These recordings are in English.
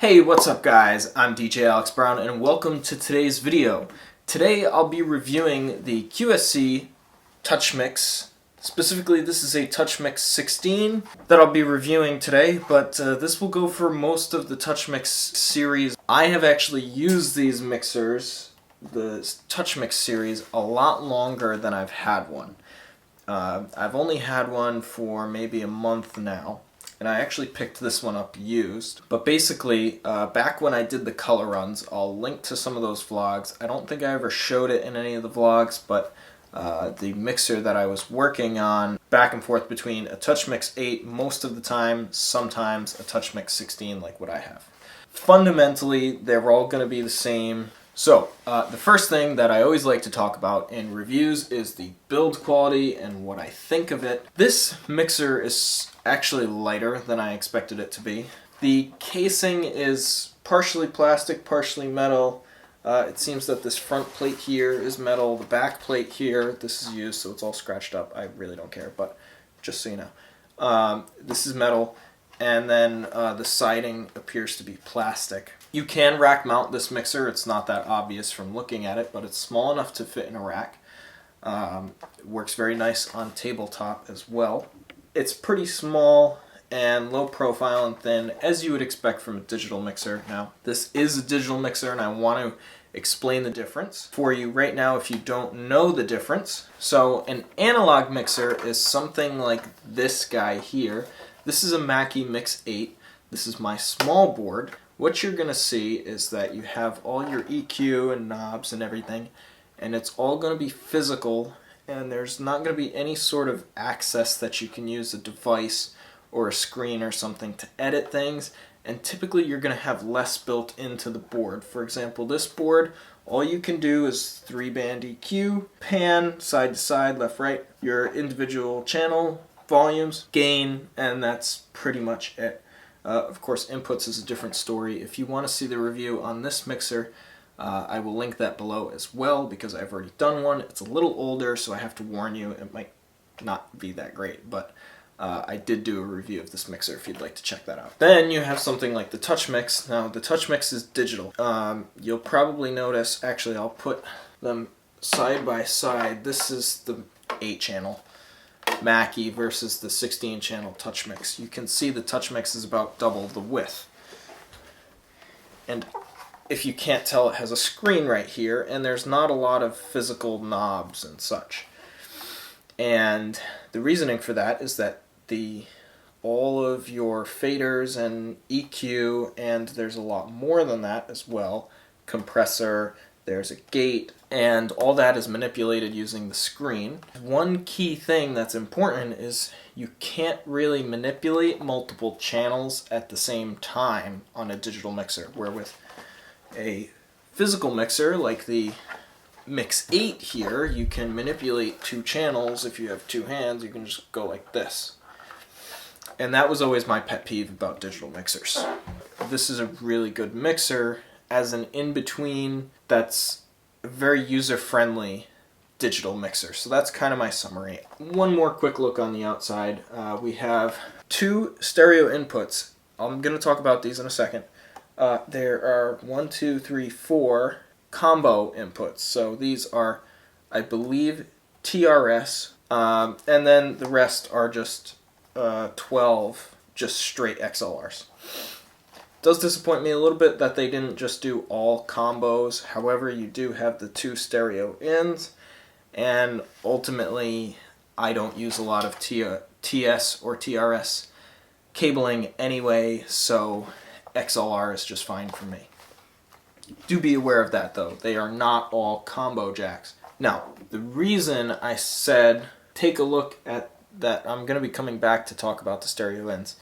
Hey, what's up guys? I'm DJ Alex Brown and welcome to today's video. Today I'll be reviewing the QSC TouchMix. Specifically, this is a TouchMix 16 that I'll be reviewing today, but this will go for most of the TouchMix series. I have actually used these mixers, the TouchMix series, a lot longer than I've had one. I've only had one for maybe a month now. And I actually picked this one up used. But basically, back when I did the color runs, I'll link to some of those vlogs. I don't think I ever showed it in any of the vlogs, but the mixer that I was working on, back and forth between a TouchMix 8 most of the time, sometimes a TouchMix 16 like what I have. Fundamentally, they're all going to be the same. So, the first thing that I always like to talk about in reviews is the build quality and what I think of it. This mixer is actually lighter than I expected it to be. The casing is partially plastic, partially metal. It seems that this front plate here is metal, the back plate here, this is used, so it's all scratched up. I really don't care, but just so you know. This is metal, and then the siding appears to be plastic. You can rack mount this mixer. It's not that obvious from looking at it, but it's small enough to fit in a rack. It works very nice on tabletop as well. It's pretty small and low profile and thin, as you would expect from a digital mixer. Now, this is a digital mixer, and I want to explain the difference for you right now if you don't know the difference. So, an analog mixer is something like this guy here. This is a Mackie Mix 8. This is my small board. What you're going to see is that you have all your EQ and knobs and everything, and it's all going to be physical, and there's not going to be any sort of access that you can use a device or a screen or something to edit things, and typically you're going to have less built into the board. For example, this board, all you can do is 3-band EQ, pan, side to side, left, right, your individual channel, volumes, gain, and that's pretty much it. Of course, inputs is a different story. If you want to see the review on this mixer, I will link that below as well because I've already done one. It's a little older, so I have to warn you, it might not be that great, but I did do a review of this mixer if you'd like to check that out. Then you have something like the TouchMix. Now, the TouchMix is digital. You'll probably notice, actually I'll put them side by side. This is the 8-channel Mackie versus the 16-channel TouchMix. You can see the TouchMix is about double the width. And if you can't tell, it has a screen right here, and there's not a lot of physical knobs and such. And the reasoning for that is that all of your faders and EQ, and there's a lot more than that as well, compressor, there's a gate, and all that is manipulated using the screen. One key thing that's important is you can't really manipulate multiple channels at the same time on a digital mixer, where with a physical mixer like the Mix 8 here, you can manipulate 2 channels. If you have 2 hands, you can just go like this. And that was always my pet peeve about digital mixers. This is a really good mixer as an in-between that's a very user-friendly digital mixer. So that's kind of my summary. One more quick look on the outside. We have 2 stereo inputs. I'm going to talk about these in a second. There are 1, 2, 3, 4 combo inputs. So these are, I believe, TRS, and then the rest are just 12 just straight XLRs. It does disappoint me a little bit that they didn't just do all combos. However, you do have the 2 stereo ins, and ultimately I don't use a lot of TS or TRS cabling anyway, so XLR is just fine for me. Do be aware of that though. They are not all combo jacks. Now, the reason I said take a look at that, I'm going to be coming back to talk about the stereo ins,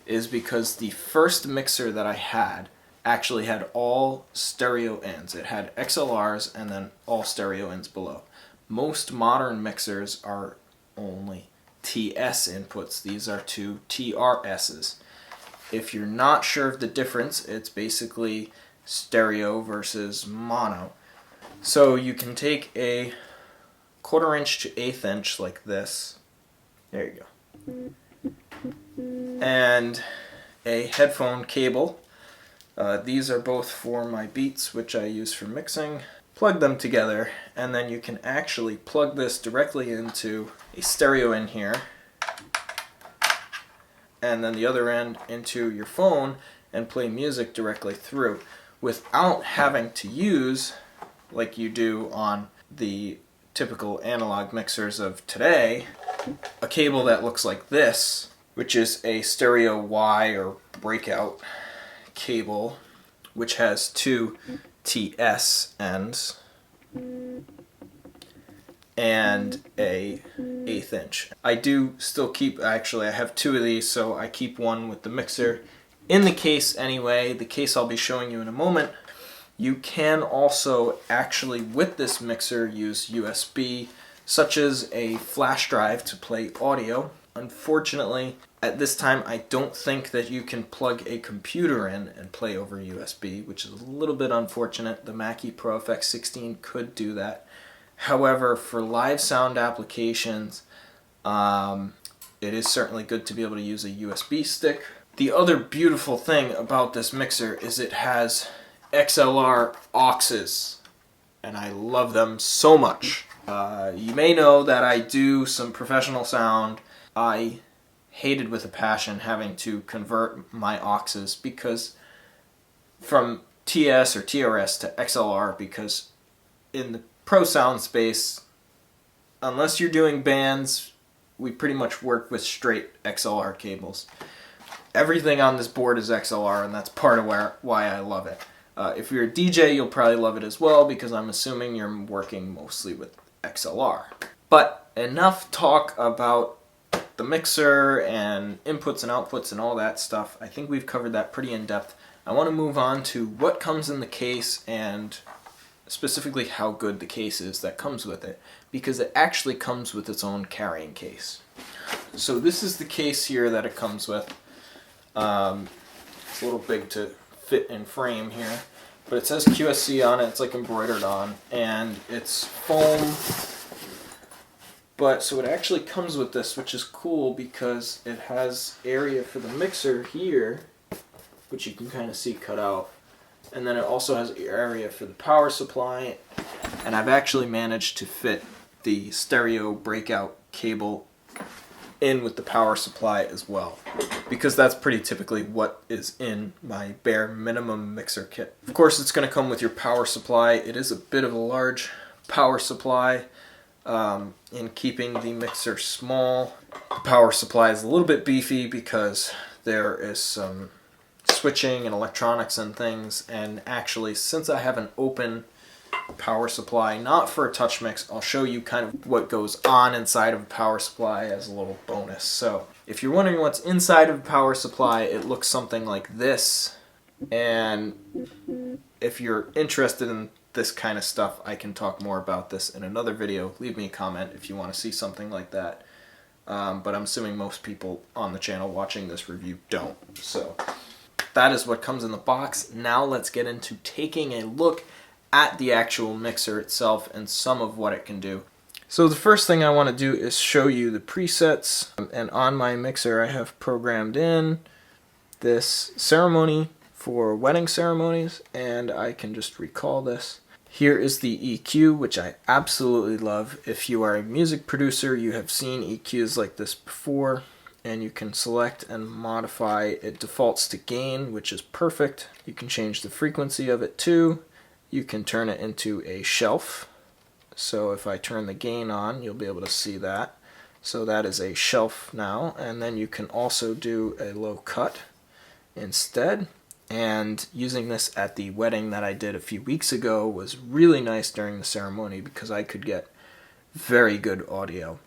is because the first mixer that I had actually had all stereo ins. It had XLRs and then all stereo ins below. Most modern mixers are only TS inputs. These are 2 TRSs. If you're not sure of the difference, it's basically stereo versus mono. So you can take a 1/4 inch to 1/8 inch like this. There you go. And a headphone cable These are both for my beats, which I use for mixing. Plug them together, and then you can actually plug this directly into a stereo in here, and then the other end into your phone and play music directly through without having to use, like you do on the typical analog mixers of today, a cable that looks like this, which is a stereo Y or breakout cable, which has two TS ends and a 1/8 inch. I do still keep, actually I have two of these, so I keep one with the mixer in the case anyway. The case I'll be showing you in a moment. You can also actually with this mixer use USB, such as a flash drive, to play audio. Unfortunately, at this time I don't think that you can plug a computer in and play over USB, which is a little bit unfortunate. The Mackie Pro FX16 could do that. However, for live sound applications, it is certainly good to be able to use a USB stick. The other beautiful thing about this mixer is it has XLR auxes, and I love them so much. You may know that I do some professional sound. I hated with a passion having to convert my auxes because from TS or TRS to XLR, because in the pro sound space, unless you're doing bands, we pretty much work with straight XLR cables. Everything on this board is XLR, and that's part of why I love it. If you're a DJ, you'll probably love it as well, because I'm assuming you're working mostly with XLR. But enough talk about the mixer and inputs and outputs and all that stuff. I think we've covered that pretty in depth. I want to move on to what comes in the case, and specifically how good the case is that comes with it, because it actually comes with its own carrying case. So this is the case here that it comes with. It's a little big to fit in frame here, but it says QSC on it. It's like embroidered on, and it's foam. But so it actually comes with this, which is cool because it has area for the mixer here, which you can kind of see cut out. And then it also has area for the power supply, and I've actually managed to fit the stereo breakout cable in with the power supply as well, because that's pretty typically what is in my bare minimum mixer kit. Of course, it's going to come with your power supply. It is a bit of a large power supply in keeping the mixer small. The power supply is a little bit beefy because there is some switching and electronics and things, and actually, since I have an open power supply, not for a TouchMix, I'll show you kind of what goes on inside of a power supply as a little bonus. So if you're wondering what's inside of a power supply, it looks something like this, and if you're interested in this kind of stuff, I can talk more about this in another video. Leave me a comment if you want to see something like that, but I'm assuming most people on the channel watching this review don't. So that is what comes in the box. Now let's get into taking a look at the actual mixer itself and some of what it can do. So the first thing I want to do is show you the presets, and on my mixer I have programmed in this ceremony for wedding ceremonies, and I can just recall this. Here is the EQ, which I absolutely love. If you are a music producer, you have seen EQs like this before, and you can select and modify. It defaults to gain, which is perfect. You can change the frequency of it too. You can turn it into a shelf. So if I turn the gain on, you'll be able to see that. So that is a shelf now. And then you can also do a low cut instead. And using this at the wedding that I did a few weeks ago was really nice during the ceremony, because I could get very good audio.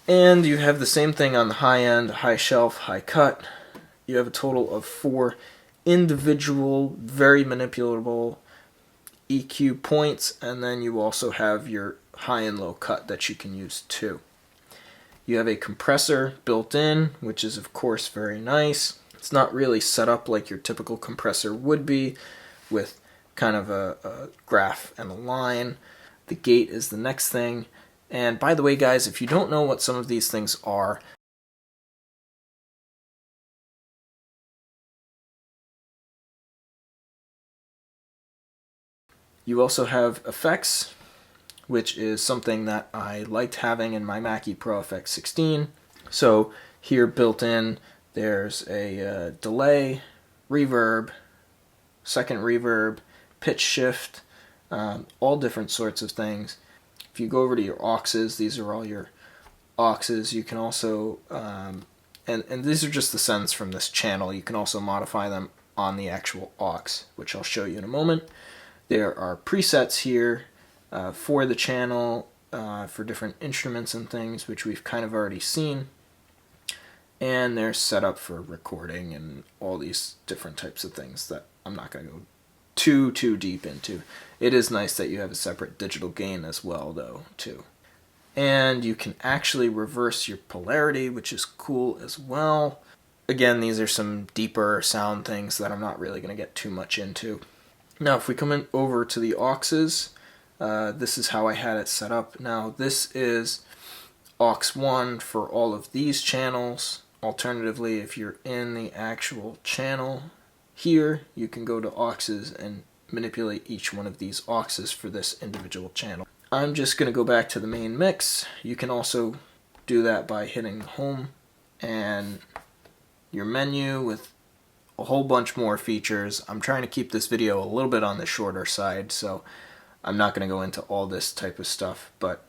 And you have the same thing on the high end, high shelf, high cut. You have a total of 4 individual, very manipulable EQ points, and then you also have your high and low cut that you can use too. You have a compressor built in, which is of course very nice. It's not really set up like your typical compressor would be, with kind of a graph and a line. The gate is the next thing. And by the way, guys, if you don't know what some of these things are, You also have effects, which is something that I liked having in my Mackie Pro FX 16. So here built in, there's a delay, reverb, second reverb, pitch shift, all different sorts of things. If you go over to your auxes, these are all your auxes. You can also, and these are just the sends from this channel. You can also modify them on the actual aux, which I'll show you in a moment. There are presets here for the channel, for different instruments and things, which we've kind of already seen. And they're set up for recording and all these different types of things that I'm not going to go too deep into. It is nice that you have a separate digital gain as well, though, too. And you can actually reverse your polarity, which is cool as well. Again, these are some deeper sound things that I'm not really going to get too much into. Now, if we come in over to the auxes, this is how I had it set up. Now, this is aux 1 for all of these channels. Alternatively, if you're in the actual channel here, you can go to auxes and manipulate each one of these auxes for this individual channel. I'm just going to go back to the main mix. You can also do that by hitting home and your menu with a whole bunch more features. I'm trying to keep this video a little bit on the shorter side, so I'm not going to go into all this type of stuff, but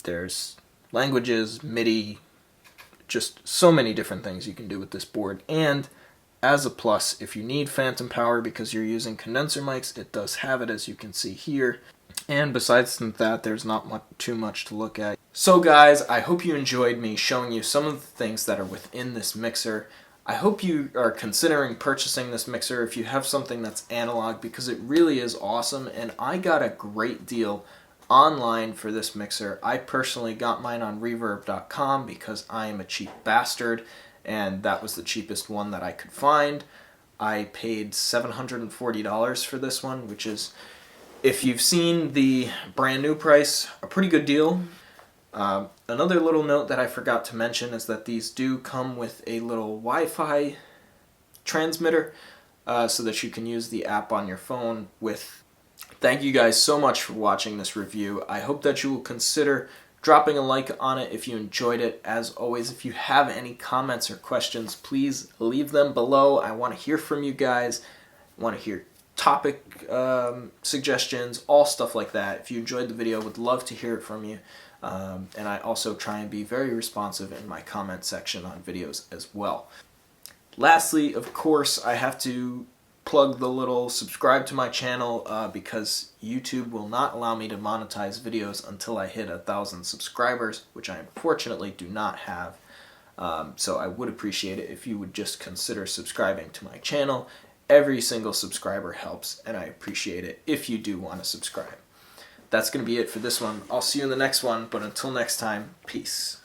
there's languages, MIDI, just so many different things you can do with this board. And as a plus, if you need phantom power because you're using condenser mics, it does have it, as you can see here. And besides that, there's not too much to look at. So guys, I hope you enjoyed me showing you some of the things that are within this mixer. I hope you are considering purchasing this mixer if you have something that's analog, because it really is awesome, and I got a great deal online for this mixer. I personally got mine on reverb.com because I am a cheap bastard, and that was the cheapest one that I could find. I paid $740 for this one, which is, if you've seen the brand new price, a pretty good deal. Another little note that I forgot to mention is that these do come with a little Wi-Fi transmitter so that you can use the app on your phone with. Thank you guys so much for watching this review. I hope that you will consider dropping a like on it if you enjoyed it. As always, if you have any comments or questions, please leave them below. I want to hear from you guys. I want to hear topic suggestions, all stuff like that. If you enjoyed the video, would love to hear it from you. And I also try and be very responsive in my comment section on videos as well. Lastly, of course, I have to plug the little subscribe to my channel because YouTube will not allow me to monetize videos until I hit 1,000 subscribers, which I unfortunately do not have. So I would appreciate it if you would just consider subscribing to my channel. Every single subscriber helps, and I appreciate it if you do want to subscribe. That's going to be it for this one. I'll see you in the next one, but until next time, peace.